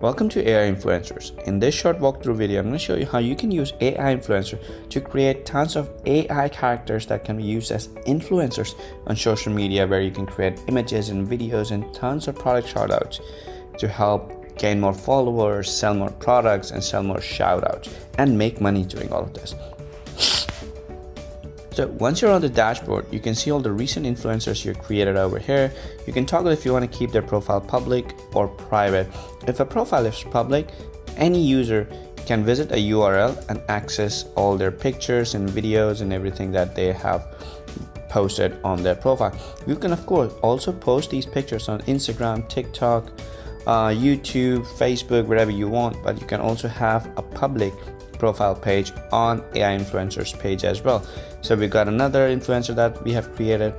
Welcome to AI Influencers. In this short walkthrough video, I'm going to show you how you can use AI Influencer to create tons of AI characters that can be used as influencers on social media, where you can create images and videos and tons of product shoutouts to help gain more followers, sell more products, and sell more shoutouts and make money doing all of this. So once you're on the dashboard, you can see all the recent influencers you created over here. You can toggle if you want to keep their profile public or private. If a profile is public, any user can visit a URL and access all their pictures and videos and everything that they have posted on their profile. You can of course also post these pictures on Instagram, TikTok, YouTube, Facebook, wherever you want, but you can also have a public profile page on AI Influencers page as well. So we've got another influencer that we have created.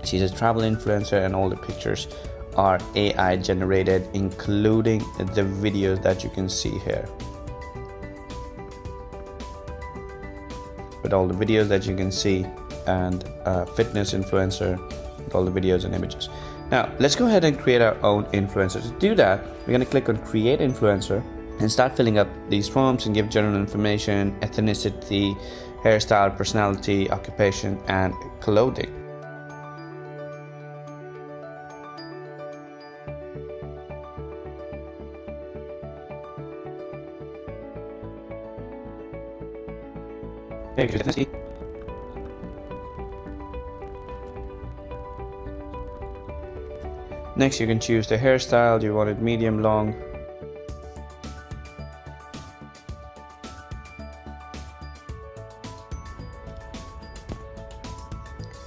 She's a travel influencer and all the pictures are AI generated, including the videos that you can see here. With all the videos that you can see, and fitness influencer with all the videos and images. Now let's go ahead and create our own influencer. To do that, we're going to click on create influencer and start filling up these forms and give general information, ethnicity, hairstyle, personality, occupation, and clothing. Okay, next, you can choose the hairstyle. Do you want it medium, long?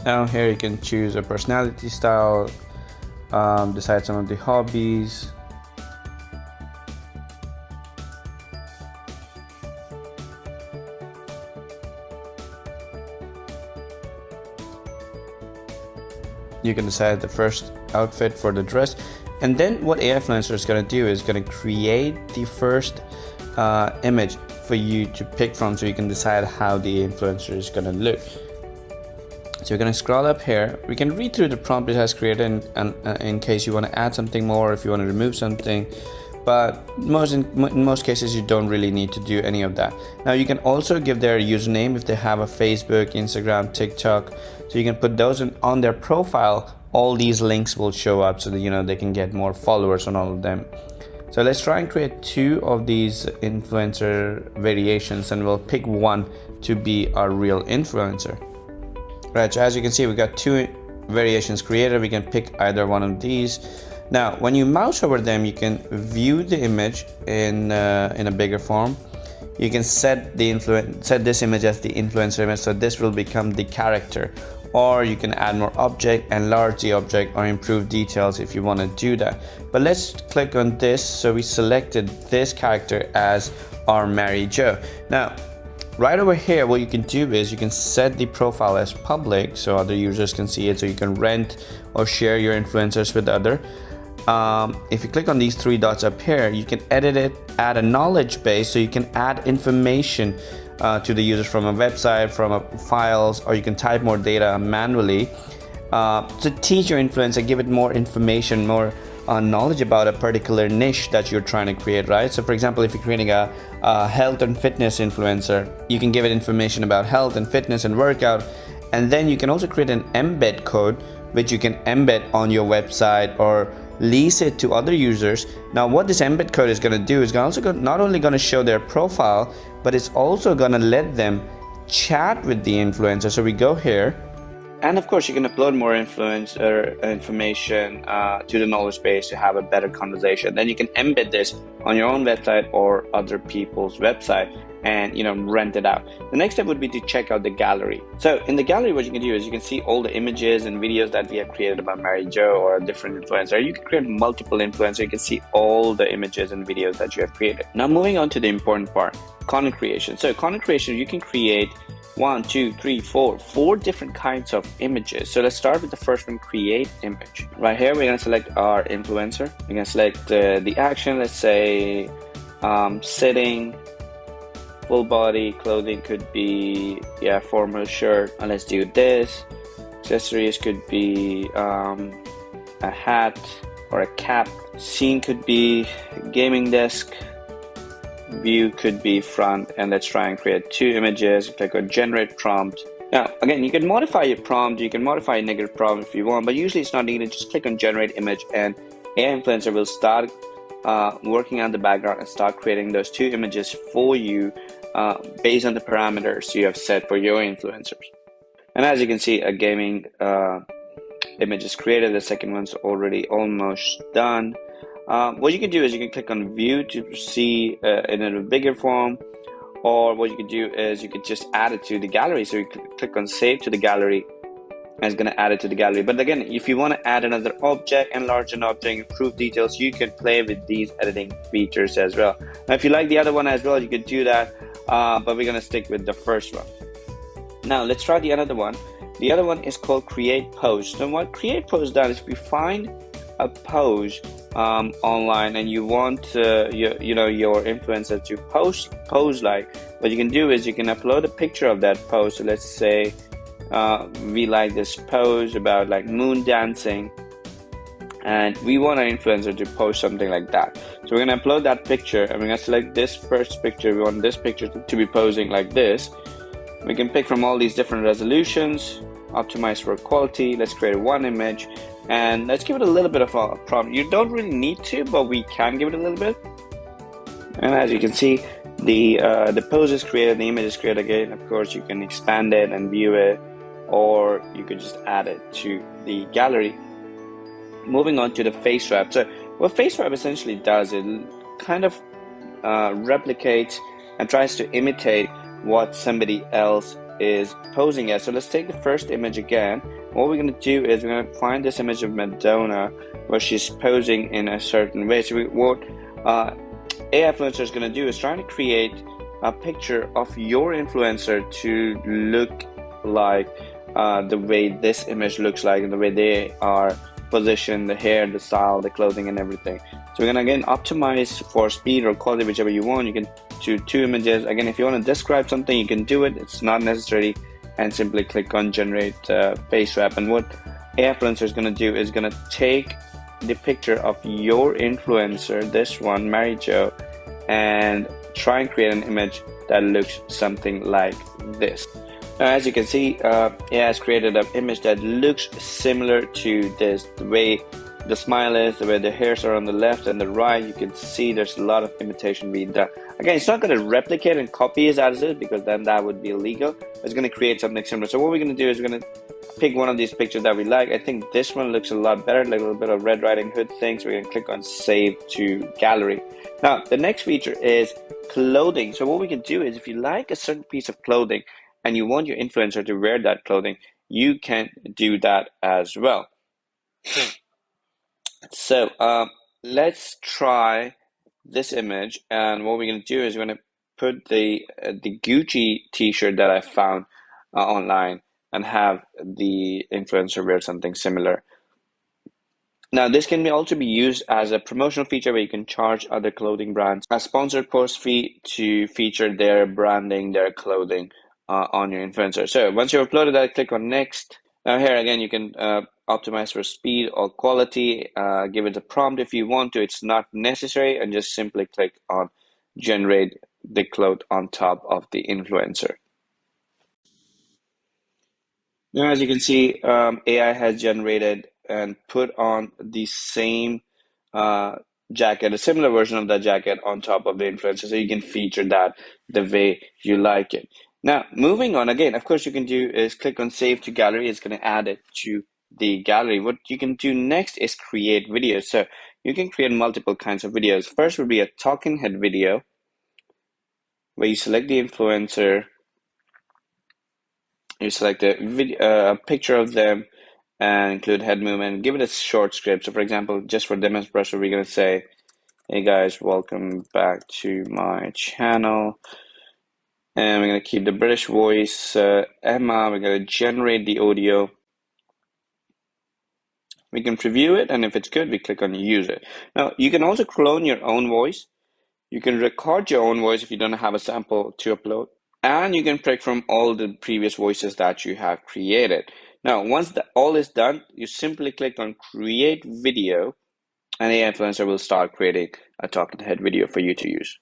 Now here you can choose a personality style, decide some of the hobbies. You can decide the first outfit for the dress, and then what AIfluencer is going to do is going to create the first image for you to pick from, so you can decide how the influencer is going to look. So you're going to scroll up here. We can read through the prompt it has created in case you want to add something more, if you want to remove something, but in most cases you don't really need to do any of that. Now you can also give their username if they have a Facebook, Instagram, TikTok, so you can put those on their profile. All these links will show up so that they can get more followers on all of them. So let's try and create 2 of these influencer variations, and we'll pick one to be our real influencer. Right, so as you can see, we got 2 variations created. We can pick either one of these. Now, when you mouse over them, you can view the image in a bigger form. You can set this image as the influencer image, so this will become the character. Or you can add more object, enlarge the object, or improve details if you want to do that. But let's click on this. So we selected this character as our Mary Jo. Now, right over here, what you can do is you can set the profile as public so other users can see it, so you can rent or share your influencers with other. If you click on these 3 dots up here, you can edit it, add a knowledge base, so you can add information to the users from a website, from files, or you can type more data manually to teach your influencer, give it more information, more knowledge about a particular niche that you're trying to create, right? So for example, if you're creating a health and fitness influencer, you can give it information about health and fitness and workout, and then you can also create an embed code which you can embed on your website or lease it to other users. Now what this embed code is going to do is not only going to show their profile, but it's also going to let them chat with the influencer. So we go here, and of course you can upload more influencer information to the knowledge base to have a better conversation. Then you can embed this on your own website or other people's website and rent it out. The next step would be to check out the gallery. So in the gallery, what you can do is you can see all the images and videos that we have created about Mary Jo or a different influencer. You can create multiple influencers. You can see all the images and videos that you have created. Now moving on to the important part, content creation. So content creation, you can create 4 different kinds of images. So let's start with the first one, create image. Right here, we're going to select our influencer. We're going to select the action. Let's say sitting, full body. Clothing could be formal shirt, and let's do this. Accessories could be a hat, or a cap. Scene could be gaming desk. View could be front, and let's try and create 2 images. Click on generate prompt. Now again, you can modify your prompt, you can modify a negative prompt if you want, but usually it's not needed. Just click on generate image and AIfluencer will start working on the background and start creating those 2 images for you based on the parameters you have set for your influencers. And as you can see, a gaming image is created. The second one's already almost done. What you can do is you can click on view to see in a bigger form, or what you can do is you could just add it to the gallery. So you click on save to the gallery, and it's going to add it to the gallery. But again, if you want to add another object, enlarge an object, improve details, you can play with these editing features as well. Now if you like the other one as well, you could do that, but we're going to stick with the first one. Now let's try the other one. The other one is called create pose. So what create pose does is if you find a pose online and you want your influencer to pose like, what you can do is you can upload a picture of that pose. So let's say we like this pose about like moon dancing, and we want our influencer to post something like that. So we're going to upload that picture, and we're going to select this first picture. We want this picture to be posing like this. We can pick from all these different resolutions, optimize for quality. Let's create one image, and let's give it a little bit of a prompt. You don't really need to, but we can give it a little bit. And as you can see, the pose is created, the image is created again. Of course, you can expand it and view it, or you could just add it to the gallery. Moving on to the face wrap. So what face wrap essentially does, it kind of replicates and tries to imitate what somebody else is posing as. So let's take the first image again. What we're going to do is we're going to find this image of Madonna where she's posing in a certain way. So what AIfluencer is going to do is trying to create a picture of your influencer to look like the way this image looks like, and the way they are positioned, the hair, the style, the clothing, and everything. So we're going to again optimize for speed or quality, whichever you want. You can do 2 images. Again, if you want to describe something, you can do it. It's not necessary, and simply click on generate face wrap. And what AIfluencer is going to do is going to take the picture of your influencer, this one, Mary Jo, and try and create an image that looks something like this. Now, as you can see, AI has created an image that looks similar to this. The way the smile is, the way the hairs are on the left and the right, you can see there's a lot of imitation being done. Again, it's not going to replicate and copy it as is, because then that would be illegal. It's going to create something similar. So what we're going to do is we're going to pick one of these pictures that we like. I think this one looks a lot better, like a little bit of Red Riding Hood thing. So we're going to click on save to gallery. Now, the next feature is clothing. So what we can do is if you like a certain piece of clothing and you want your influencer to wear that clothing, you can do that as well. So let's try this image, and what we're going to do is we're going to put the Gucci t-shirt that I found online and have the influencer wear something similar. Now, this can also be used as a promotional feature where you can charge other clothing brands a sponsored post fee to feature their branding, their clothing on your influencer. So once you've uploaded that, click on next. Now here again, you can optimize for speed or quality, give it a prompt if you want to. It's not necessary, and just simply click on generate the cloth on top of the influencer. Now, as you can see, AI has generated and put on the same jacket, a similar version of that jacket on top of the influencer, so you can feature that the way you like it. Now, moving on, again, of course, you can do is click on save to gallery. It's going to add it to the gallery. What you can do next is create videos. So you can create multiple kinds of videos. First would be a talking head video, where you select the influencer, you select a video, a picture of them, and include head movement. Give it a short script. So, for example, just for demonstration, we're going to say, "Hey guys, welcome back to my channel." And we're going to keep the British voice. Emma, we're going to generate the audio. We can preview it, and if it's good, we click on use it. Now, you can also clone your own voice. You can record your own voice if you don't have a sample to upload. And you can pick from all the previous voices that you have created. Now, once all is done, you simply click on create video. and AI influencer will start creating a talking head video for you to use.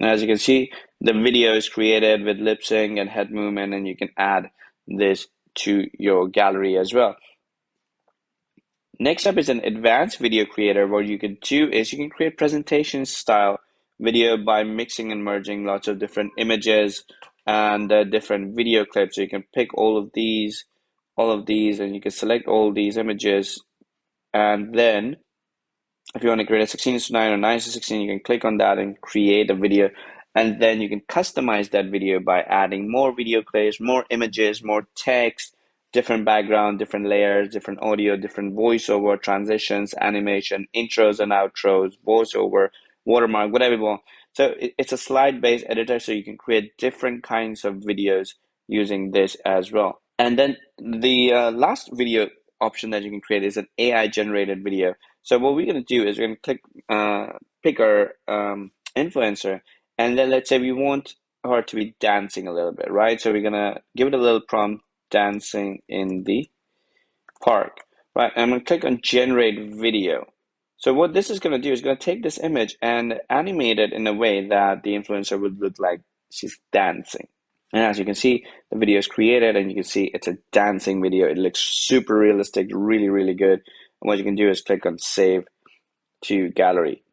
And as you can see, the video is created with lip sync and head movement, and you can add this to your gallery as well. Next up is an advanced video creator. What you can do is you can create presentation style video by mixing and merging lots of different images and different video clips. So you can pick all of these, and you can select all these images, and then if you want to create a 16:9 or 9:16, you can click on that and create a video. And then you can customize that video by adding more video clips, more images, more text, different background, different layers, different audio, different voiceover, transitions, animation, intros and outros, voiceover, watermark, whatever you want. So it's a slide-based editor, so you can create different kinds of videos using this as well. And then the last video option that you can create is an AI generated video. So what we're going to do is we're going to pick our influencer, and then let's say we want her to be dancing a little bit, right? So we're going to give it a little prompt, dancing in the park, right? And I'm going to click on generate video. So what this is going to do is going to take this image and animate it in a way that the influencer would look like she's dancing. And as you can see, the video is created, and you can see it's a dancing video. It looks super realistic, really, really good. And what you can do is click on save to gallery.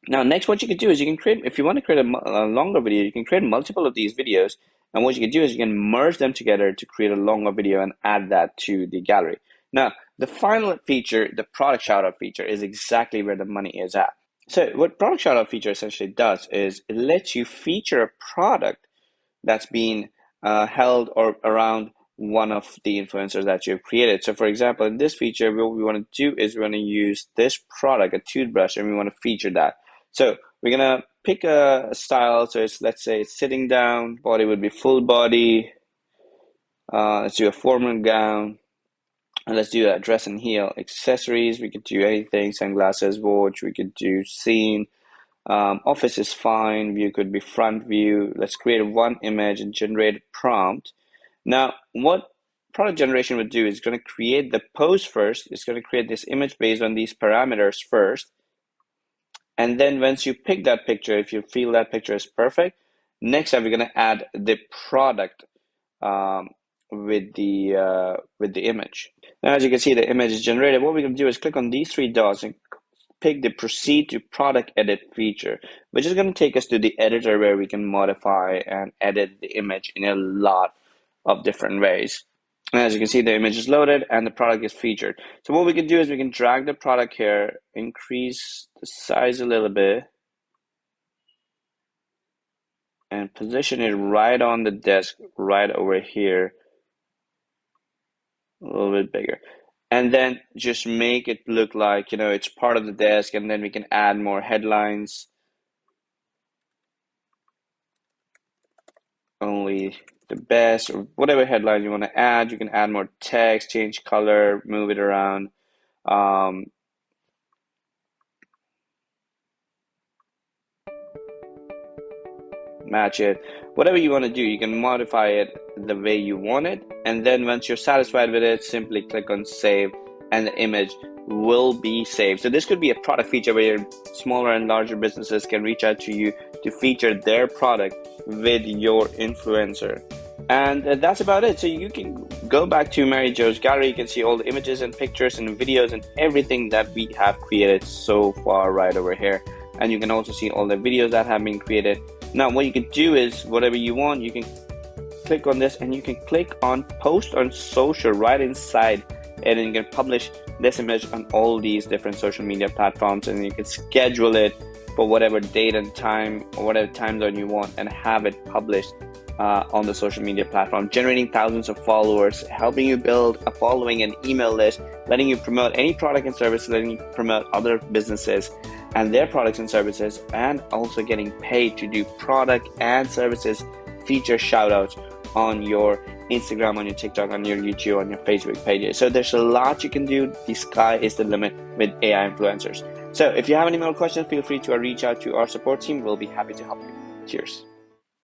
Now, next, what you can do is you can create, if you want to create a longer video, you can create multiple of these videos. And what you can do is you can merge them together to create a longer video and add that to the gallery. Now, the final feature, the product shoutout feature, is exactly where the money is at. So what product shoutout feature essentially does is it lets you feature a product that's been held or around one of the influencers that you've created. So for example, in this feature, what we want to do is we want to use this product, a toothbrush, and we want to feature that. So we're going to pick a style. So it's, let's say it's sitting down, body would be full body. Let's do a formal gown. And let's do a dress and heel. Accessories, we could do anything, sunglasses, watch, we could do scene. Office is fine, view could be front view. Let's create one image and generate a prompt. Now, what product generation would do is going to create the pose first. It's going to create this image based on these parameters first. And then once you pick that picture, if you feel that picture is perfect, next up we're going to add the product with the image. Now, as you can see, the image is generated. What we're going to do is click on these three dots and pick the proceed to product edit feature, which is going to take us to the editor where we can modify and edit the image in a lot of different ways. And as you can see, the image is loaded and the product is featured. So what we can do is we can drag the product here, increase the size a little bit, and position it right on the desk, right over here, a little bit bigger. And then just make it look like, you know, it's part of the desk, and then we can add more headlines. Only the best, or whatever headline you want to add. You can add more text, change color, move it around. Match it, whatever you want to do, you can modify it the way you want it. And then once you're satisfied with it, simply click on save, and the image will be saved. So this could be a product feature where smaller and larger businesses can reach out to you to feature their product with your influencer. And that's about it. So you can go back to Mary Jo's gallery. You can see all the images and pictures and videos and everything that we have created so far right over here. And you can also see all the videos that have been created. Now, what you can do is whatever you want, you can click on this and you can click on post on social right inside, and then you can publish this image on all these different social media platforms, and you can schedule it for whatever date and time or whatever time zone you want and have it published on the social media platform, generating thousands of followers, helping you build a following and email list, letting you promote any product and service, letting you promote other businesses and their products and services, and also getting paid to do product and services feature shoutouts on your Instagram, on your TikTok, on your YouTube, on your Facebook pages. So there's a lot you can do. The sky is the limit with AI influencers. So if you have any more questions, feel free to reach out to our support team. We'll be happy to help you. Cheers.